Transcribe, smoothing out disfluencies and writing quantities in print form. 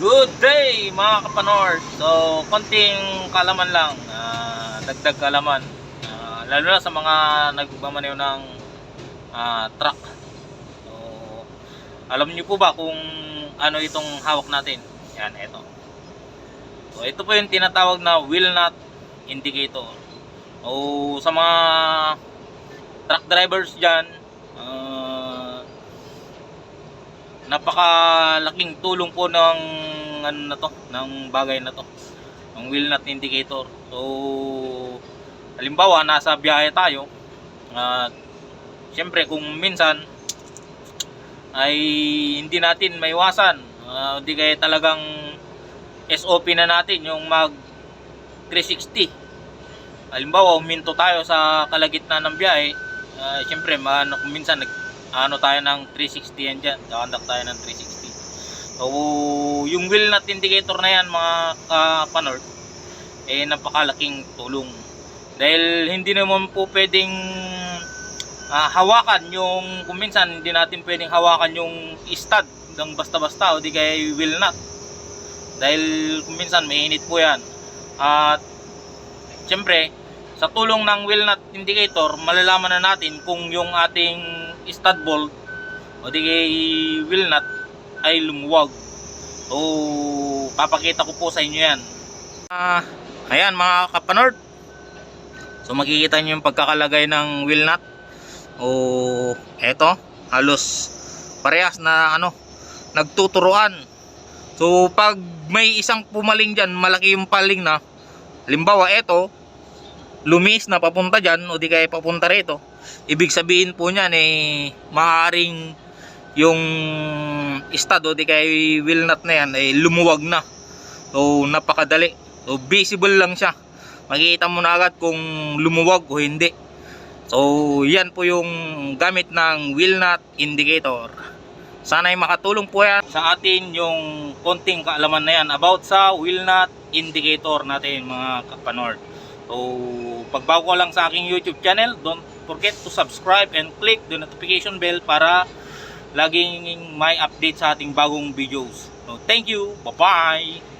Good day mga kapanor. So konting kalaman lang, dagdag kalaman, lalo na sa mga nagmamaneho ng truck. So alam niyo po ba kung ano itong hawak natin? Yan, ito. So ito po yung tinatawag na wheel nut indicator. O sa mga truck drivers dyan, napakalaking tulong po ng ano na to, ng bagay na to, ng wheel nut indicator. So halimbawa nasa biyahe tayo, at syempre kung minsan ay hindi natin maiwasan, hindi kaya talagang SOP na natin yung mag 360. Halimbawa huminto tayo sa kalagitnaan ng biyahe, syempre kung minsan tayo ng 360 yan dyan, kakandak tayo ng 360. So yung wheel nut indicator na yan mga kapanor, napakalaking tulong, dahil hindi naman po pwedeng hawakan yung, kung minsan hindi natin pwedeng hawakan yung stud ng basta-basta o di kaya wheel nut, dahil kung minsan mainit po yan. At syempre sa tulong ng wheel nut indicator, malalaman na natin kung yung ating stud bolt o di kay wheel nut ay lumuwag. So papakita ko po sa inyo yan. Ayan mga kapanord, so makikita nyo yung pagkakalagay ng wheel nut. O eto, halos parehas na nagtuturuan. So pag may isang pumaling dyan, malaki yung paling na, halimbawa eto lumis na papunta dyan o di kaya papunta rito, ibig sabihin po niyan maaaring yung stud o di kaya wheel nut na yan ay lumuwag na. So napakadali, so visible lang siya, makikita mo na agad kung lumuwag o hindi. So yan po yung gamit ng wheel nut indicator. Sana ay makatulong po yan sa atin yung konting kaalaman na yan about sa wheel nut indicator natin mga kapanord. So pagbago ka lang sa aking YouTube channel, don't forget to subscribe and click the notification bell para laging may update sa ating bagong videos. So thank you, bye bye.